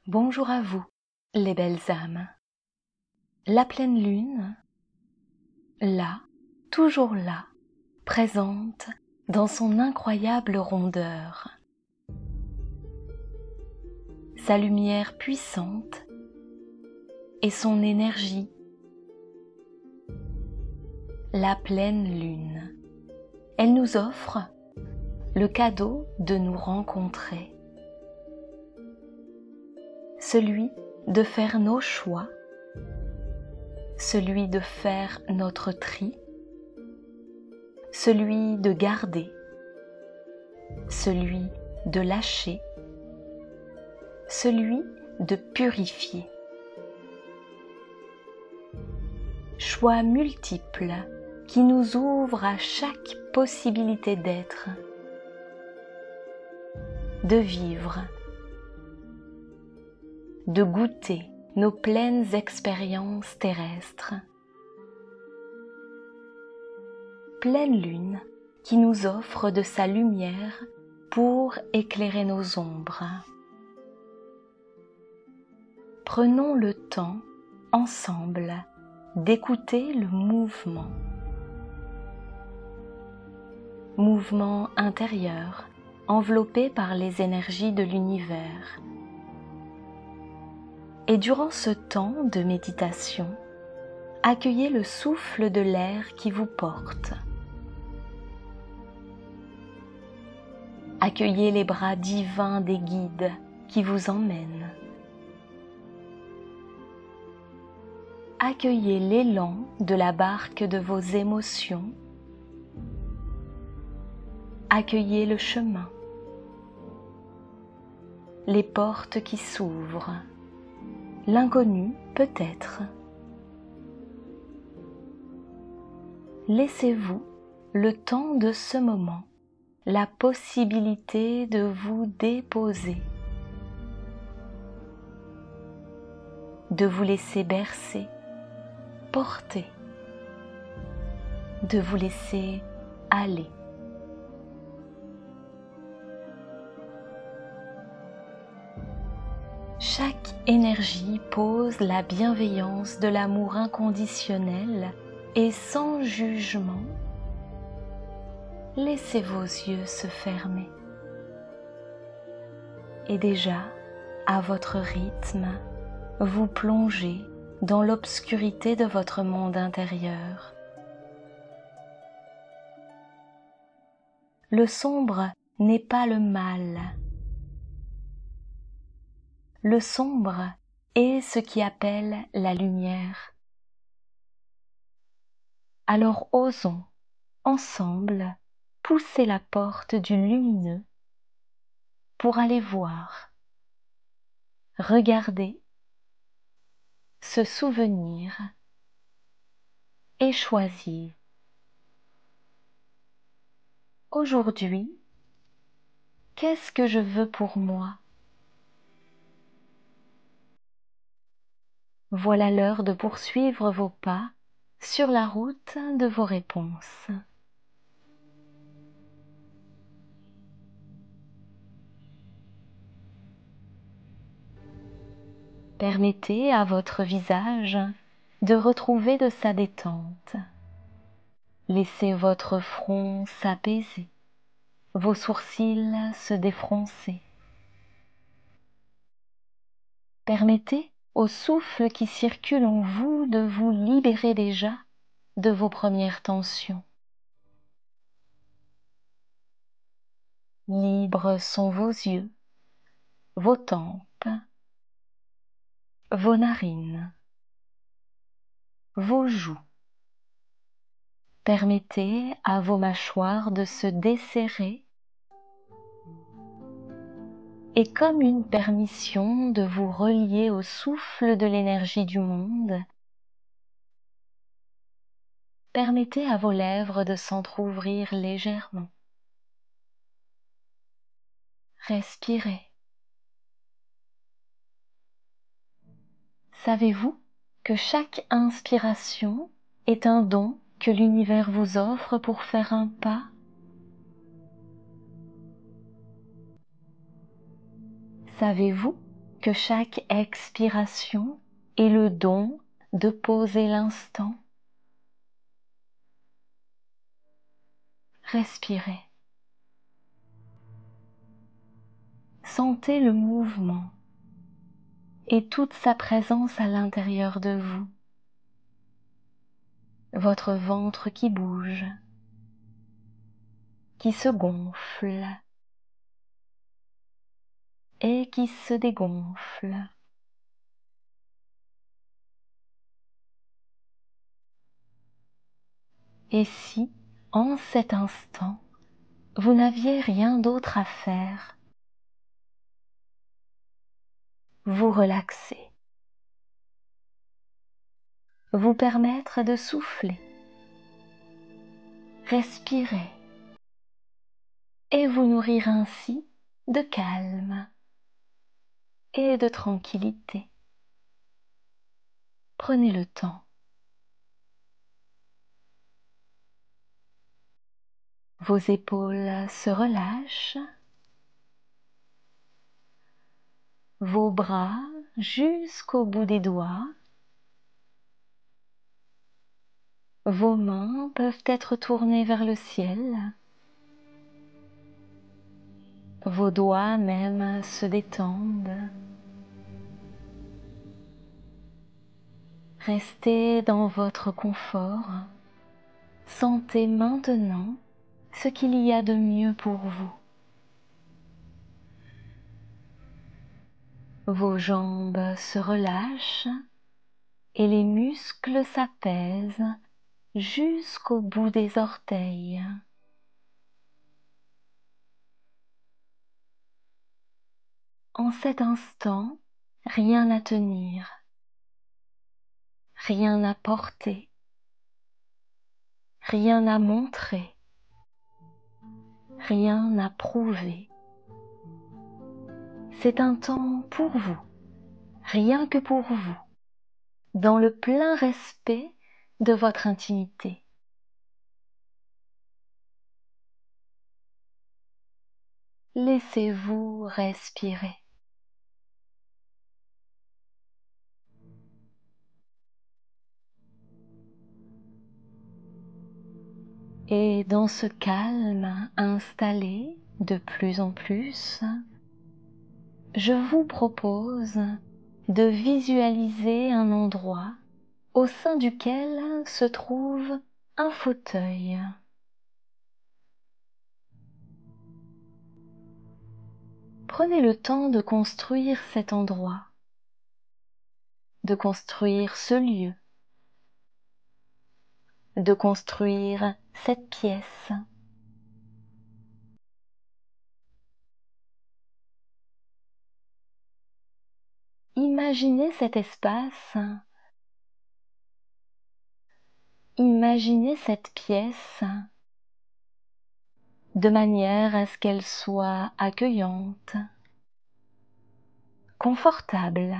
Bonjour à vous, les belles âmes. La pleine lune, là, toujours là, présente dans son incroyable rondeur. Sa lumière puissante et son énergie. La pleine lune, elle nous offre le cadeau de nous rencontrer. Celui de faire nos choix, celui de faire notre tri, celui de garder, celui de lâcher, celui de purifier. Choix multiples qui nous ouvrent à chaque possibilité d'être, de vivre, de goûter nos pleines expériences terrestres. Pleine lune qui nous offre de sa lumière pour éclairer nos ombres. Prenons le temps, ensemble, d'écouter le mouvement. Mouvement intérieur, enveloppé par les énergies de l'univers. Et durant ce temps de méditation, accueillez le souffle de l'air qui vous porte. Accueillez les bras divins des guides qui vous emmènent. Accueillez l'élan de la barque de vos émotions. Accueillez le chemin, les portes qui s'ouvrent, l'inconnu peut-être. Laissez-vous le temps de ce moment, la possibilité de vous déposer, de vous laisser bercer, porter, de vous laisser aller. Chaque énergie pose la bienveillance de l'amour inconditionnel et sans jugement. Laissez vos yeux se fermer. Et déjà, à votre rythme, vous plongez dans l'obscurité de votre monde intérieur. Le sombre n'est pas le mal. Le sombre est ce qui appelle la lumière. Alors osons, ensemble, pousser la porte du lumineux pour aller voir, regarder, se souvenir et choisir. Aujourd'hui, qu'est-ce que je veux pour moi? Voilà l'heure de poursuivre vos pas sur la route de vos réponses. Permettez à votre visage de retrouver de sa détente. Laissez votre front s'apaiser, vos sourcils se défroncer. Permettez au souffle qui circule en vous de vous libérer déjà de vos premières tensions. Libres sont vos yeux, vos tempes, vos narines, vos joues. Permettez à vos mâchoires de se desserrer et comme une permission de vous relier au souffle de l'énergie du monde, permettez à vos lèvres de s'entr'ouvrir légèrement. Respirez. Savez-vous que chaque inspiration est un don que l'univers vous offre pour faire un pas? Savez-vous que chaque expiration est le don de poser l'instant. Respirez. Sentez le mouvement et toute sa présence à l'intérieur de vous. Votre ventre qui bouge, qui se gonfle et qui se dégonfle. Et si, en cet instant, vous n'aviez rien d'autre à faire, vous relaxer, vous permettre de souffler, respirer et vous nourrir ainsi de calme et de tranquillité. Prenez le temps. Vos épaules se relâchent, vos bras jusqu'au bout des doigts. Vos mains peuvent être tournées vers le ciel. Vos doigts même se détendent. Restez dans votre confort. Sentez maintenant ce qu'il y a de mieux pour vous. Vos jambes se relâchent et les muscles s'apaisent jusqu'au bout des orteils. En cet instant, rien à tenir, rien à porter, rien à montrer, rien à prouver. C'est un temps pour vous, rien que pour vous, dans le plein respect de votre intimité. Laissez-vous respirer. Et dans ce calme installé de plus en plus, je vous propose de visualiser un endroit au sein duquel se trouve un fauteuil. Prenez le temps de construire cet endroit, de construire ce lieu, de construire cette pièce. Imaginez cet espace, imaginez cette pièce de manière à ce qu'elle soit accueillante, confortable,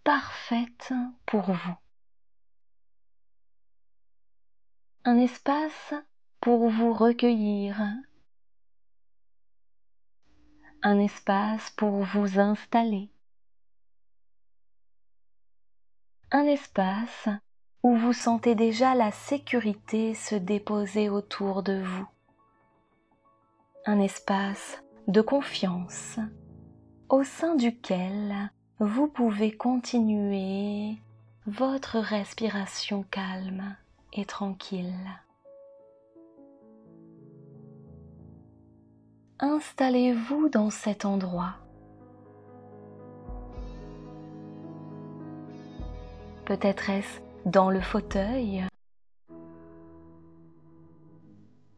parfaite pour vous. Un espace pour vous recueillir, un espace pour vous installer, un espace où vous sentez déjà la sécurité se déposer autour de vous, un espace de confiance au sein duquel vous pouvez continuer votre respiration calme et tranquille. Installez-vous dans cet endroit. Peut-être est-ce dans le fauteuil,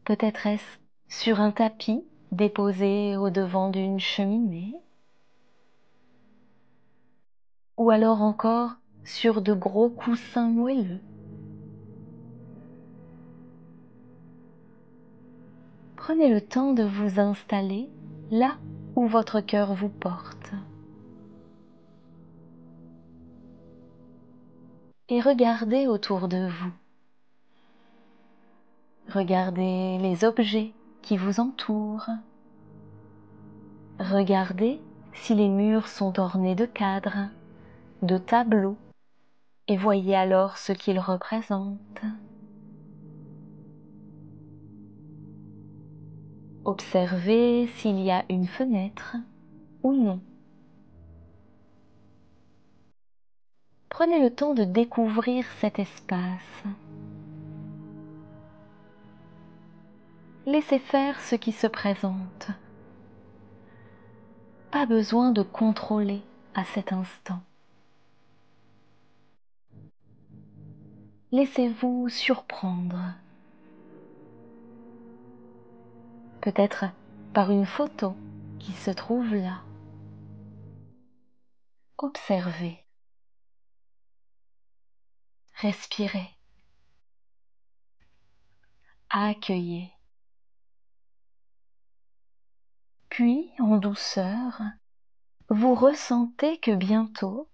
peut-être est-ce sur un tapis déposé au-devant d'une cheminée, ou alors encore sur de gros coussins moelleux. Prenez le temps de vous installer là où votre cœur vous porte. Et regardez autour de vous. Regardez les objets qui vous entourent. Regardez si les murs sont ornés de cadres, de tableaux, et voyez alors ce qu'ils représentent. Observez s'il y a une fenêtre ou non. Prenez le temps de découvrir cet espace. Laissez faire ce qui se présente. Pas besoin de contrôler à cet instant. Laissez-vous surprendre. Peut-être par une photo qui se trouve là. Observez. Respirez. Accueillez. Puis, en douceur, vous ressentez que bientôt,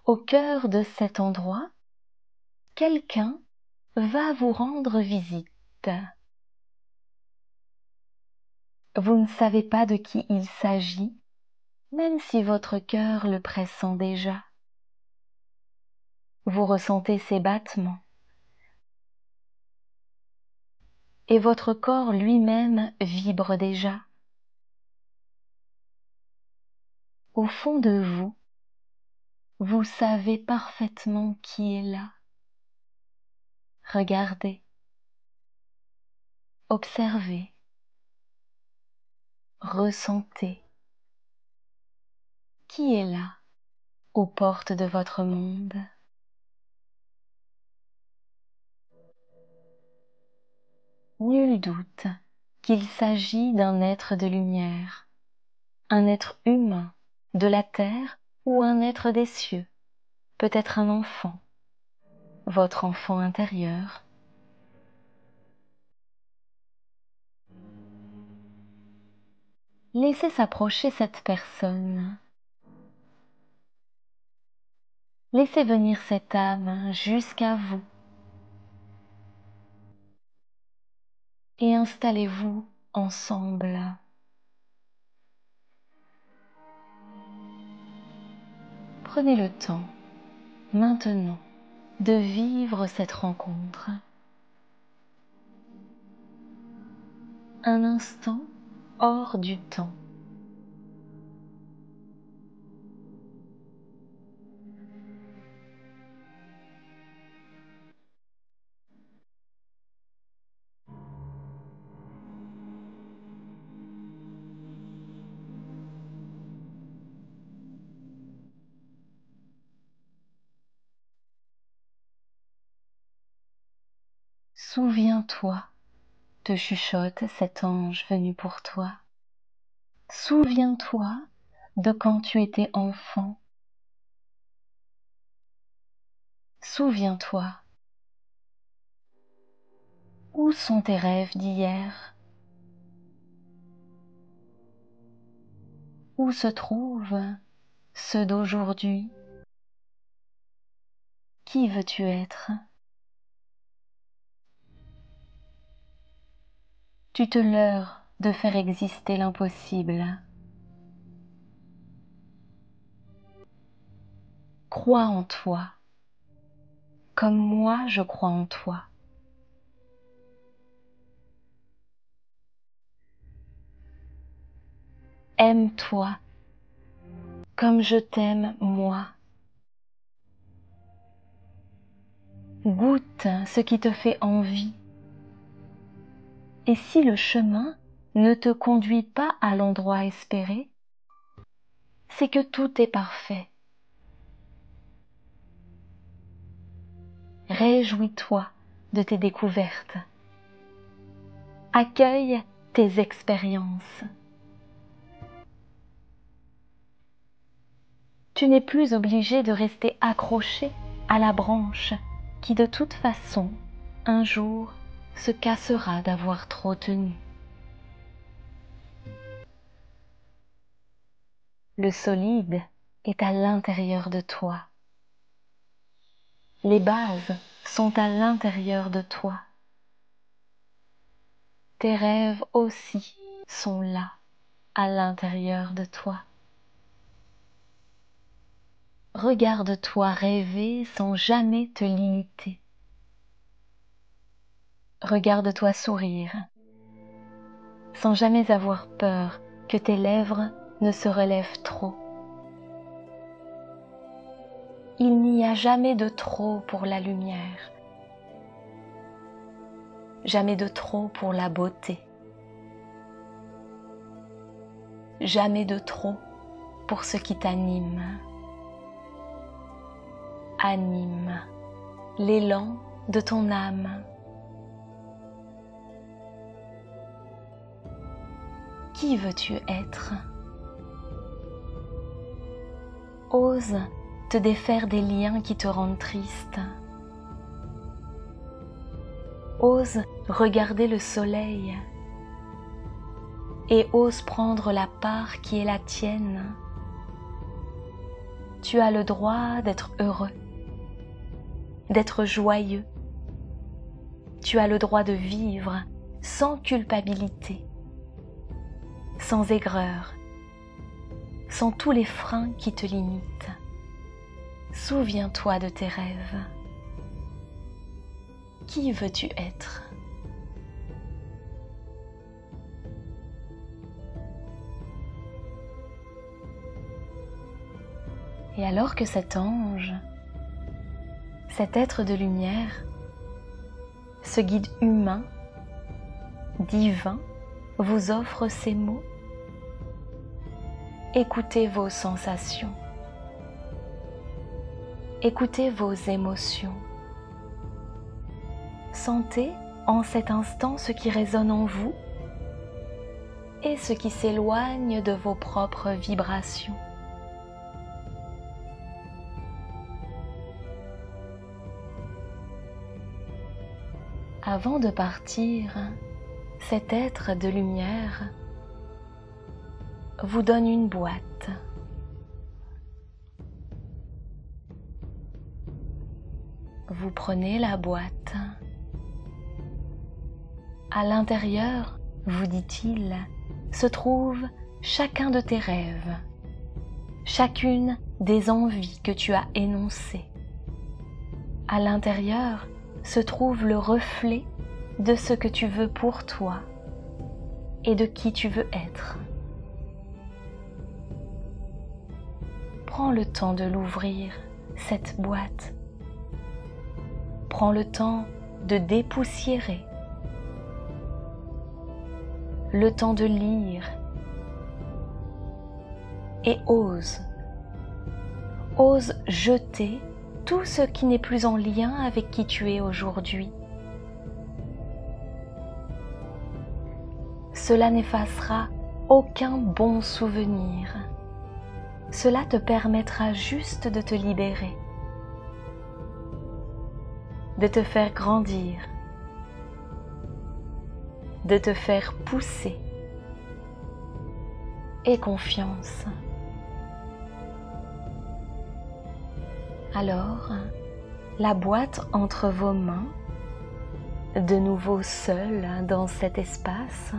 au cœur de cet endroit, quelqu'un va vous rendre visite. Vous ne savez pas de qui il s'agit, même si votre cœur le pressent déjà. Vous ressentez ses battements. Et votre corps lui-même vibre déjà. Au fond de vous, vous savez parfaitement qui est là. Regardez, observez, ressentez. Qui est là, aux portes de votre monde? Nul doute qu'il s'agit d'un être de lumière, un être humain, de la terre ou un être des cieux, peut-être un enfant, votre enfant intérieur. Laissez s'approcher cette personne. Laissez venir cette âme jusqu'à vous et installez-vous ensemble. Prenez le temps, maintenant, de vivre cette rencontre. Un instant hors du temps. Souviens-toi, te chuchote cet ange venu pour toi. Souviens-toi de quand tu étais enfant. Souviens-toi. Où sont tes rêves d'hier? Où se trouvent ceux d'aujourd'hui? Qui veux-tu être? Tu te leurres de faire exister l'impossible. Crois en toi, comme moi je crois en toi. Aime-toi, comme je t'aime moi. Goûte ce qui te fait envie. Et si le chemin ne te conduit pas à l'endroit espéré, c'est que tout est parfait. Réjouis-toi de tes découvertes. Accueille tes expériences. Tu n'es plus obligé de rester accroché à la branche qui de toute façon, un jour, se cassera d'avoir trop tenu. Le solide est à l'intérieur de toi. Les bases sont à l'intérieur de toi. Tes rêves aussi sont là. à l'intérieur de toi. Regarde-toi rêver sans jamais te limiter. Regarde-toi sourire sans jamais avoir peur que tes lèvres ne se relèvent trop. Il n'y a jamais de trop pour la lumière, jamais de trop pour la beauté, jamais de trop pour ce qui t'anime. Anime l'élan de ton âme. Qui veux-tu être? Ose te défaire des liens qui te rendent triste. Ose regarder le soleil et ose prendre la part qui est la tienne. Tu as le droit d'être heureux, d'être joyeux. Tu as le droit de vivre sans culpabilité, sans aigreur, sans tous les freins qui te limitent. Souviens-toi de tes rêves. Qui veux-tu être? Et alors que cet ange, cet être de lumière, ce guide humain, divin, vous offre ces mots, écoutez vos sensations, écoutez vos émotions, sentez en cet instant ce qui résonne en vous et ce qui s'éloigne de vos propres vibrations. Avant de partir, cet être de lumière vous donne une boîte. Vous prenez la boîte. À l'intérieur, vous dit-il, se trouve chacun de tes rêves, chacune des envies que tu as énoncées. À l'intérieur se trouve le reflet de ce que tu veux pour toi et de qui tu veux être. Prends le temps de l'ouvrir, cette boîte. Prends le temps de dépoussiérer, le temps de lire et ose jeter tout ce qui n'est plus en lien avec qui tu es aujourd'hui. Cela n'effacera aucun bon souvenir. Cela te permettra juste de te libérer, de te faire grandir, de te faire pousser. Aie confiance. Alors, la boîte entre vos mains, de nouveau seul dans cet espace,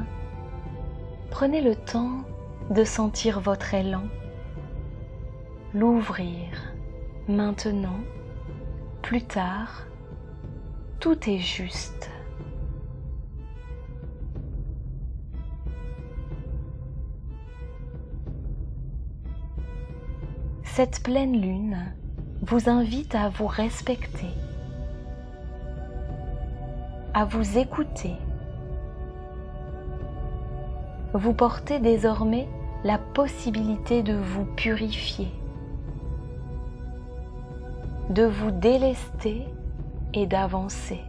prenez le temps de sentir votre élan, l'ouvrir maintenant, plus tard, tout est juste. Cette pleine lune vous invite à vous respecter, à vous écouter. Vous portez désormais la possibilité de vous purifier, de vous délester et d'avancer.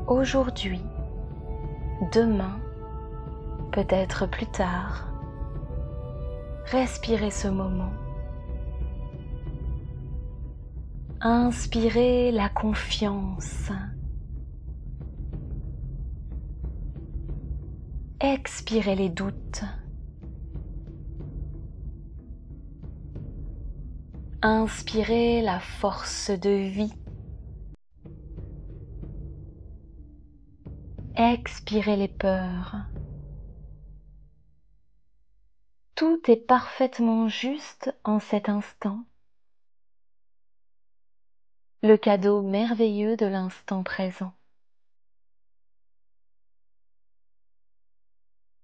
Aujourd'hui, demain, peut-être plus tard, respirez ce moment. Inspirez la confiance. Expirez les doutes. Inspirez la force de vie. expirez les peurs. Tout est parfaitement juste en cet instant, le cadeau merveilleux de l'instant présent.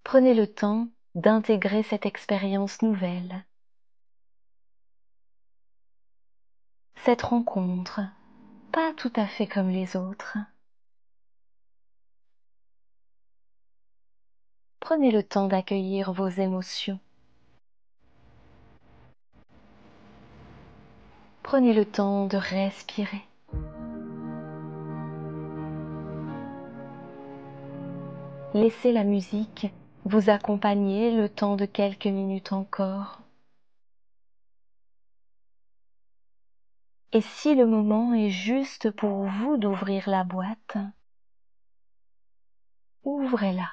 Prenez le temps d'intégrer cette expérience nouvelle, cette rencontre, pas tout à fait comme les autres. Prenez le temps d'accueillir vos émotions. Prenez le temps de respirer. Laissez la musique vous accompagner le temps de quelques minutes encore. Et si le moment est juste pour vous d'ouvrir la boîte, ouvrez-la.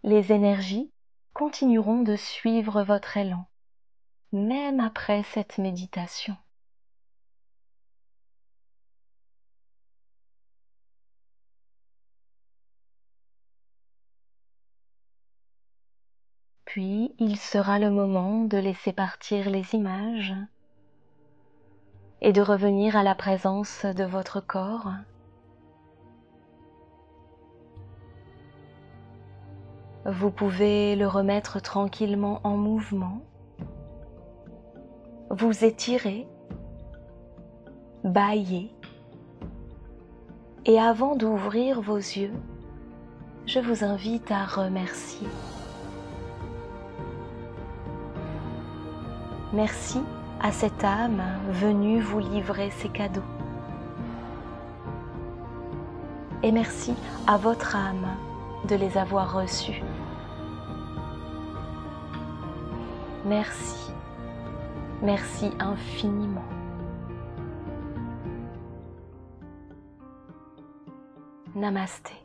Les énergies continueront de suivre votre élan, même après cette méditation. Puis, il sera le moment de laisser partir les images et de revenir à la présence de votre corps. Vous pouvez le remettre tranquillement en mouvement, vous étirer, bâiller, et avant d'ouvrir vos yeux, je vous invite à remercier. Merci à cette âme venue vous livrer ses cadeaux. Et merci à votre âme de les avoir reçus. Merci, merci infiniment. Namasté.